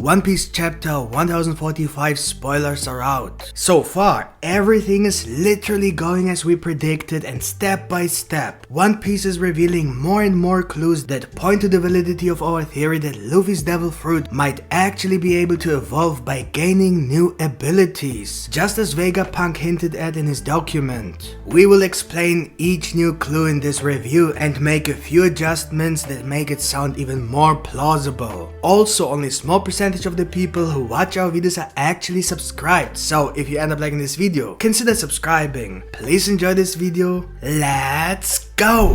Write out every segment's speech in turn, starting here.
One Piece chapter 1045 spoilers are out. So far, everything is literally going as we predicted, and step by step, One Piece is revealing more and more clues that point to the validity of our theory that Luffy's devil fruit might actually be able to evolve by gaining new abilities, just as Vegapunk hinted at in his document. We will explain each new clue in this review and make a few adjustments that make it sound even more plausible. Also, only a small percentage of the people who watch our videos are actually subscribed, so if you end up liking this video, consider subscribing. Please enjoy this video. Let's go!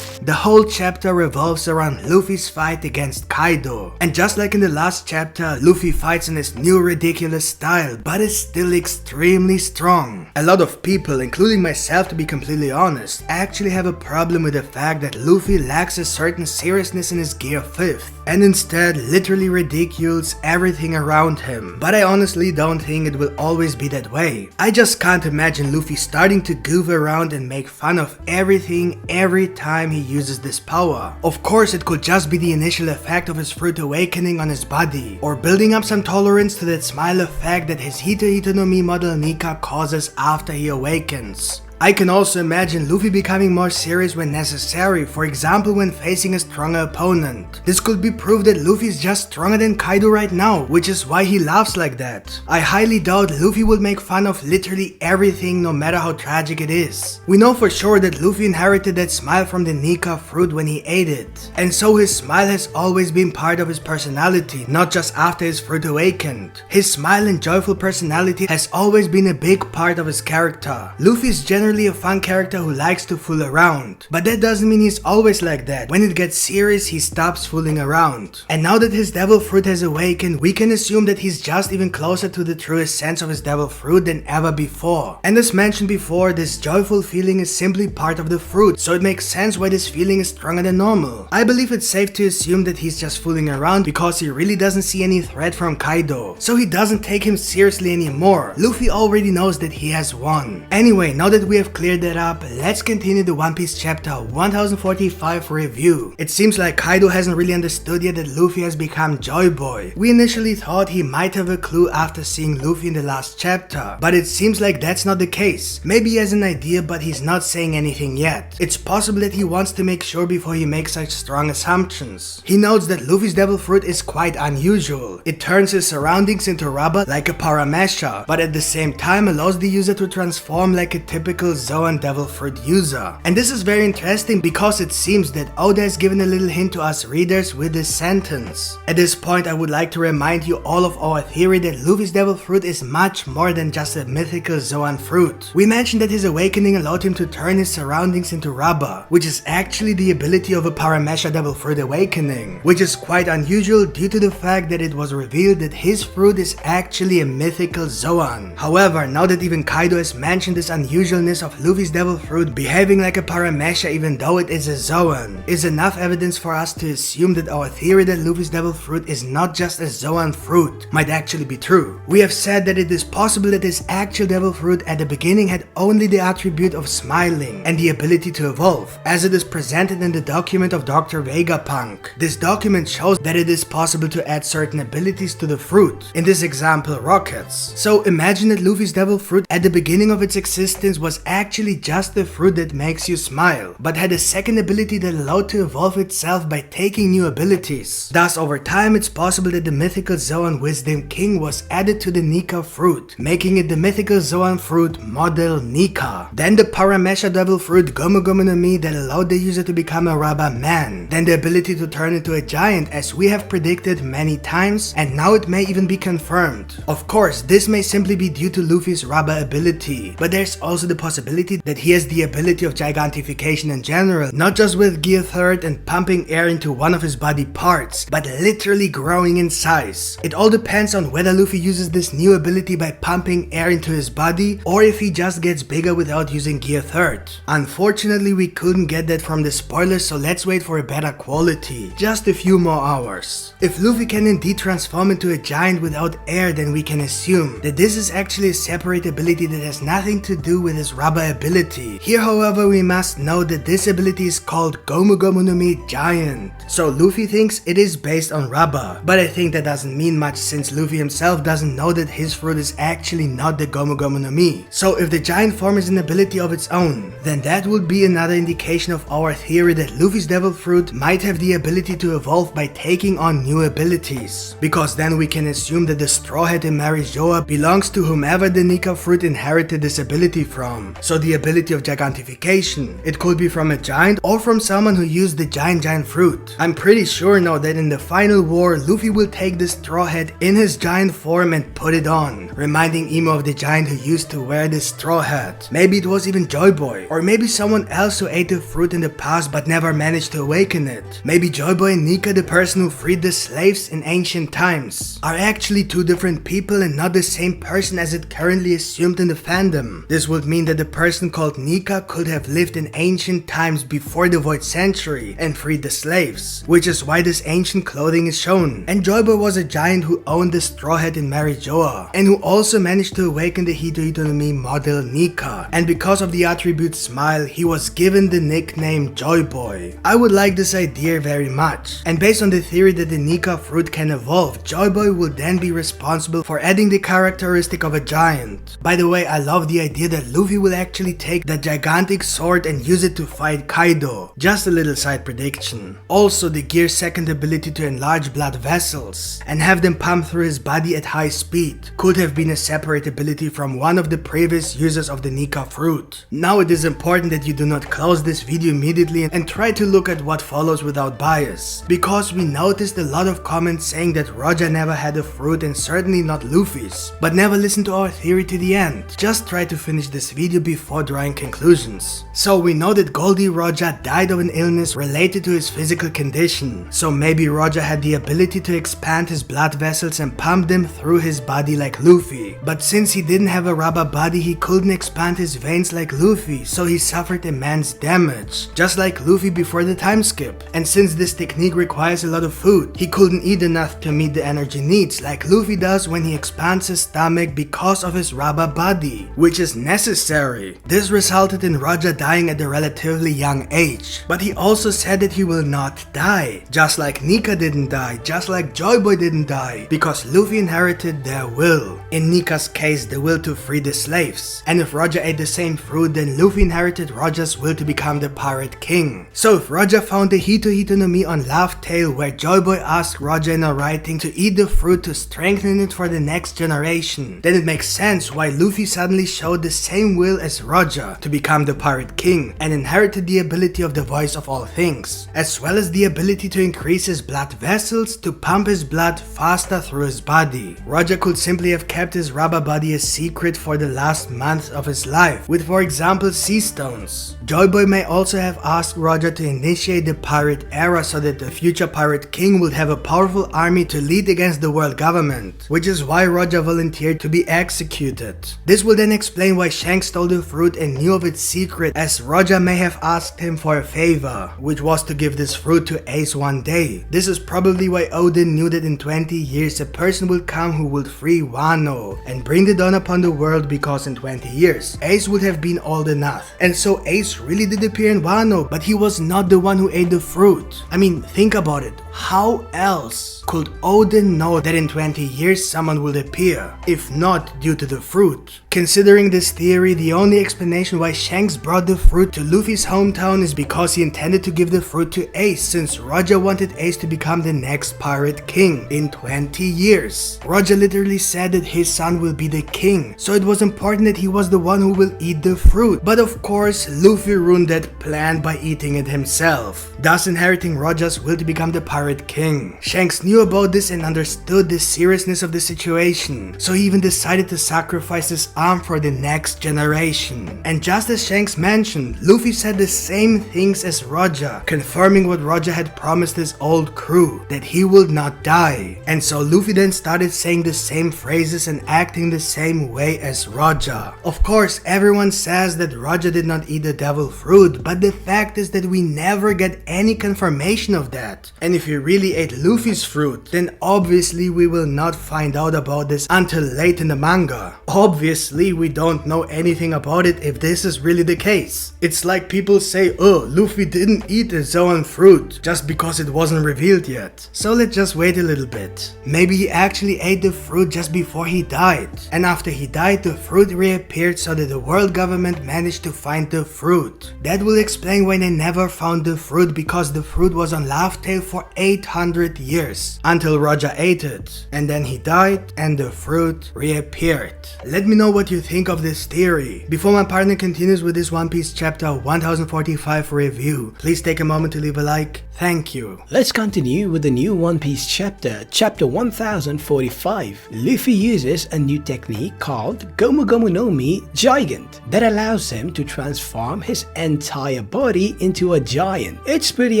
The whole chapter revolves around Luffy's fight against Kaido. And just like in the last chapter, Luffy fights in his new ridiculous style, but is still extremely strong. A lot of people, including myself to be completely honest, actually have a problem with the fact that Luffy lacks a certain seriousness in his Gear 5th, and instead literally ridicules everything around him. But I honestly don't think it will always be that way. I just can't imagine Luffy starting to goof around and make fun of everything every time he uses this power. Of course, it could just be the initial effect of his fruit awakening on his body, or building up some tolerance to that smile effect that his Hito Hito no Mi model Nika causes after he awakens. I can also imagine Luffy becoming more serious when necessary, for example when facing a stronger opponent. This could be proof that Luffy is just stronger than Kaido right now, which is why he laughs like that. I highly doubt Luffy would make fun of literally everything, no matter how tragic it is. We know for sure that Luffy inherited that smile from the Nika fruit when he ate it, and so his smile has always been part of his personality, not just after his fruit awakened. His smile and joyful personality has always been a big part of his character. Luffy is generally a fun character who likes to fool around, but that doesn't mean he's always like that. When it gets serious, he stops fooling around. And now that his devil fruit has awakened, we can assume that he's just even closer to the truest sense of his devil fruit than ever before. And as mentioned before, this joyful feeling is simply part of the fruit, so it makes sense why this feeling is stronger than normal. I believe it's safe to assume that he's just fooling around because he really doesn't see any threat from Kaido, so he doesn't take him seriously anymore. Luffy already knows that he has won. Anyway, now that we have cleared that up, let's continue the One Piece chapter 1045 review. It seems like Kaido hasn't really understood yet that Luffy has become Joy Boy. We initially thought he might have a clue after seeing Luffy in the last chapter, but it seems like that's not the case. Maybe he has an idea, but he's not saying anything yet. It's possible that he wants to make sure before he makes such strong assumptions. He notes that Luffy's devil fruit is quite unusual. It turns his surroundings into rubber like a paramesha, but at the same time allows the user to transform like a typical zoan devil fruit user. And this is very interesting because it seems that Oda has given a little hint to us readers with this sentence. At this point, I would like to remind you all of our theory that Luffy's devil fruit is much more than just a mythical zoan fruit. We mentioned that his awakening allowed him to turn his surroundings into rubber, which is actually the ability of a paramesha devil fruit awakening, which is quite unusual due to the fact that it was revealed that his fruit is actually a mythical zoan. However, now that even Kaido has mentioned this unusualness of Luffy's devil fruit behaving like a paramesha even though it is a zoan, is enough evidence for us to assume that our theory that Luffy's devil fruit is not just a zoan fruit might actually be true. We have said that it is possible that his actual devil fruit at the beginning had only the attribute of smiling and the ability to evolve, as it is presented in the document of Dr. Vegapunk. This document shows that it is possible to add certain abilities to the fruit, in this example rockets. So imagine that Luffy's devil fruit at the beginning of its existence was actually just the fruit that makes you smile, but had a second ability that allowed to evolve itself by taking new abilities. Thus, over time, it's possible that the mythical zoan Wisdom King was added to the Nika fruit, making it the mythical zoan fruit model Nika. Then the paramesha devil fruit Gomu Gomu no Mi that allowed the user to become a rubber man. Then the ability to turn into a giant, as we have predicted many times, and now it may even be confirmed. Of course, this may simply be due to Luffy's rubber ability, but there's also the possibility that he has the ability of gigantification in general, not just with Gear 3rd and pumping air into one of his body parts, but literally growing in size. It all depends on whether Luffy uses this new ability by pumping air into his body, or if he just gets bigger without using Gear 3rd. Unfortunately, we couldn't get that from the spoilers, so let's wait for a better quality. Just a few more hours. If Luffy can indeed transform into a giant without air, then we can assume that this is actually a separate ability that has nothing to do with his Rubber ability. Here however we must know that this ability is called Gomu Gomu no Mi Giant. So Luffy thinks it is based on Rubber, but I think that doesn't mean much since Luffy himself doesn't know that his fruit is actually not the Gomu Gomu no Mi. So if the giant form is an ability of its own, then that would be another indication of our theory that Luffy's devil fruit might have the ability to evolve by taking on new abilities. Because then we can assume that the Straw Hat in Marijoa belongs to whomever the Nika fruit inherited this ability from. So the ability of gigantification, it could be from a giant or from someone who used the giant fruit. I'm pretty sure now that in the final war, Luffy will take the Straw Hat in his giant form and put it on, reminding Imo of the giant who used to wear the Straw Hat. Maybe it was even Joy Boy, or maybe someone else who ate the fruit in the past but never managed to awaken it. Maybe Joy Boy and Nika, the person who freed the slaves in ancient times, are actually two different people and not the same person as it currently assumed in the fandom. This would mean that the person called Nika could have lived in ancient times before the Void Century and freed the slaves, which is why this ancient clothing is shown. And Joy Boy was a giant who owned the Straw Hat in Marijoa, and who also managed to awaken the Hito Hito no Mi model Nika, and because of the attribute Smile, he was given the nickname Joy Boy. I would like this idea very much, and based on the theory that the Nika fruit can evolve, Joy Boy will then be responsible for adding the characteristic of a giant. By the way, I love the idea that Luffy will actually take the gigantic sword and use it to fight Kaido. Just a little side prediction. Also, the Gear's second ability to enlarge blood vessels and have them pump through his body at high speed could have been a separate ability from one of the previous users of the Nika fruit. Now it is important that you do not close this video immediately and try to look at what follows without bias, because we noticed a lot of comments saying that Roger never had a fruit and certainly not Luffy's, but never listened to our theory to the end. Just try to finish this video before drawing conclusions. So we know that Goldie Roger died of an illness related to his physical condition, so maybe Roger had the ability to expand his blood vessels and pump them through his body like Luffy. But since he didn't have a rubber body, he couldn't expand his veins like Luffy, so he suffered immense damage, just like Luffy before the time skip. And since this technique requires a lot of food, he couldn't eat enough to meet the energy needs like Luffy does when he expands his stomach because of his rubber body, which is necessary. This resulted in Roger dying at a relatively young age, but he also said that he will not die, just like Nika didn't die, just like Joy Boy didn't die, because Luffy inherited their will. In Nika's case, the will to free the slaves, and if Roger ate the same fruit, then Luffy inherited Roger's will to become the Pirate King. So if Roger found the Hito Hito no Mi on Laugh Tale, where Joy Boy asked Roger in a writing to eat the fruit to strengthen it for the next generation, then it makes sense why Luffy suddenly showed the same will as Roger to become the Pirate King and inherited the ability of the voice of all things, as well as the ability to increase his blood vessels to pump his blood faster through his body. Roger could simply have kept his rubber body a secret for the last month of his life, with for example sea stones. Joy Boy may also have asked Roger to initiate the pirate era so that the future Pirate King would have a powerful army to lead against the world government, which is why Roger volunteered to be executed. This will then explain why Shanks stole the fruit and knew of its secret, as Roger may have asked him for a favor, which was to give this fruit to Ace one day. This is probably why Oden knew that in 20 years a person will come who would free Wano and bring the dawn upon the world, because in 20 years Ace would have been old enough. And so Ace really did appear in Wano, but he was not the one who ate the fruit. I mean, think about it. How else could Oden know that in 20 years someone would appear, if not due to the fruit? Considering this theory, the only explanation why Shanks brought the fruit to Luffy's hometown is because he intended to give the fruit to Ace, since Roger wanted Ace to become the next Pirate King in 20 years. Roger literally said that his son will be the king, so it was important that he was the one who will eat the fruit. But of course, Luffy ruined that plan by eating it himself, thus inheriting Roger's will to become the Pirate King. Shanks knew about this and understood the seriousness of the situation, so he even decided to sacrifice his arm for the next generation. And just as Shanks mentioned, Luffy said the same things as Roger, confirming what Roger had promised his old crew, that he would not die. And so Luffy then started saying the same phrases and acting the same way as Roger. Of course, everyone says that Roger did not eat the devil fruit, but the fact is that we never get any confirmation of that. And if he really ate Luffy's fruit, then obviously we will not find out about this until late in the manga. Obviously we don't know anything anything about it if this is really the case. It's like people say, oh, Luffy didn't eat the zoan fruit just because it wasn't revealed yet. So let's just wait a little bit. Maybe he actually ate the fruit just before he died. And after he died, the fruit reappeared so that the world government managed to find the fruit. That will explain why they never found the fruit, because the fruit was on Laugh Tale for 800 years until Roger ate it. And then he died and the fruit reappeared. Let me know what you think of this theory. Before my partner continues with this One Piece chapter 1045 review, please take a moment to leave a like. Thank you. Let's continue with the new One Piece chapter, chapter 1045. Luffy uses a new technique called Gomu Gomu no Mi Gigant that allows him to transform his entire body into a giant. It's pretty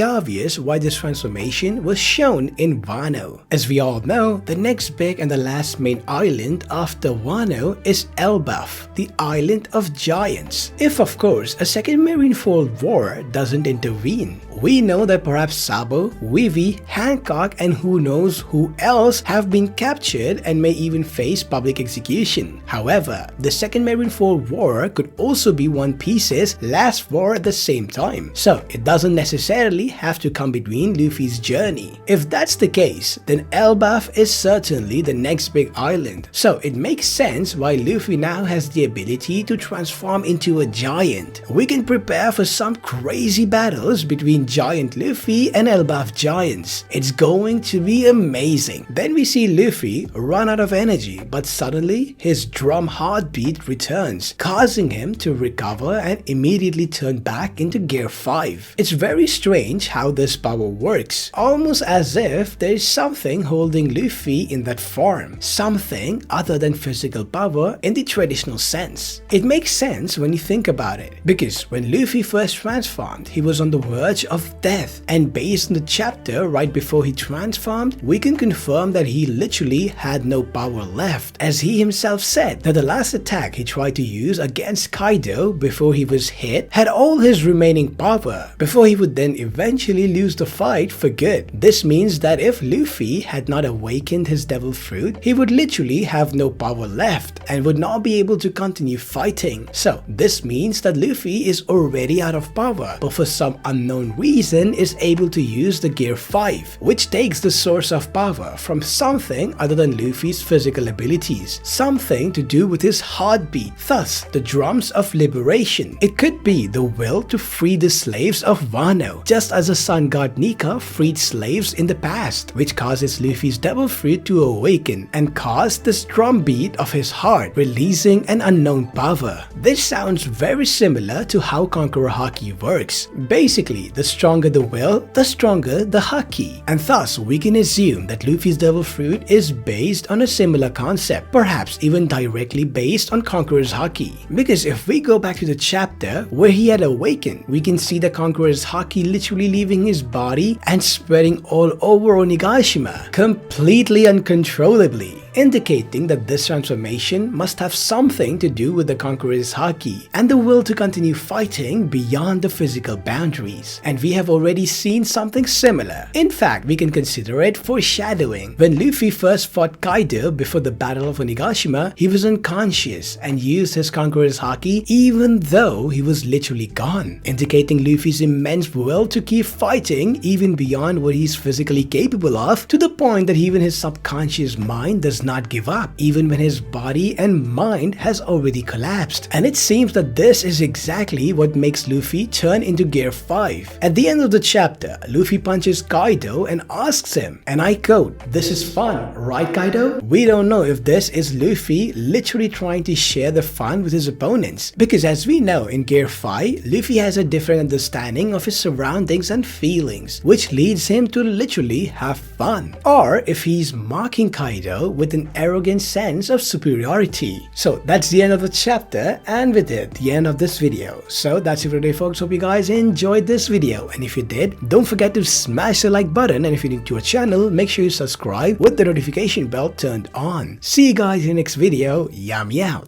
obvious why this transformation was shown in Wano. As we all know, the next big and the last main island after Wano is Elbaf, the island of giants. If of course a second Marineford war doesn't intervene. We know that perhaps Sabo, Weavy, Hancock, and who knows who else have been captured and may even face public execution. However, the second Marineford war could also be One Piece's last war at the same time, so it doesn't necessarily have to come between Luffy's journey. If that's the case, then Elbaf is certainly the next big island, so it makes sense why Luffy now has the ability to transform into a giant. We can prepare for some crazy battles between Giant Luffy and Elbaf giants. It's going to be amazing. Then we see Luffy run out of energy, but suddenly his drum heartbeat returns, causing him to recover and immediately turn back into Gear 5. It's very strange how this power works, almost as if there is something holding Luffy in that form, something other than physical power in the traditional sense. It makes sense when you think about it, because when Luffy first transformed, he was on the verge of death, and based on the chapter right before he transformed, we can confirm that he literally had no power left, as he himself said that the last attack he tried to use against Kaido before he was hit had all his remaining power, before he would then eventually lose the fight for good. This means that if Luffy had not awakened his devil fruit, he would literally have no power left and would not be able to continue fighting. So this means that Luffy is already out of power, but for some unknown reason is able to use the Gear 5, which takes the source of power from something other than Luffy's physical abilities, something to do with his heartbeat, thus the drums of liberation. It could be the will to free the slaves of Wano, just as the sun god Nika freed slaves in the past, which causes Luffy's devil fruit to awaken and cause this drum beat of his heart, releasing an unknown power. This sounds very similar to how Conqueror Haki works. Basically, the stronger the will, the stronger the haki. And thus, we can assume that Luffy's devil fruit is based on a similar concept, perhaps even directly based on Conqueror's haki. Because if we go back to the chapter where he had awakened, we can see the Conqueror's haki literally leaving his body and spreading all over Onigashima, completely uncontrollably, indicating that this transformation must have something to do with the Conqueror's haki and the will to continue fighting beyond the physical boundaries. And we have already seen something similar. In fact, we can consider it foreshadowing. When Luffy first fought Kaido before the Battle of Onigashima, he was unconscious and used his Conqueror's haki even though he was literally gone, indicating Luffy's immense will to keep fighting even beyond what he's physically capable of, to the point that even his subconscious mind does not give up, even when his body and mind has already collapsed. And it seems that this is exactly what makes Luffy turn into Gear 5. At the end of the chapter, Luffy punches Kaido and asks him, and I quote, "This is fun, right Kaido?" We don't know if this is Luffy literally trying to share the fun with his opponents, because as we know in Gear 5, Luffy has a different understanding of his surroundings and feelings, which leads him to literally have fun. Or if he's mocking Kaido with an arrogant sense of superiority. So that's the end of the chapter, and with it, the end of this video. So that's it for today folks, hope you guys enjoyed this video, and if you did, don't forget to smash the like button, and if you're new to our channel, make sure you subscribe with the notification bell turned on. See you guys in the next video, yummy out!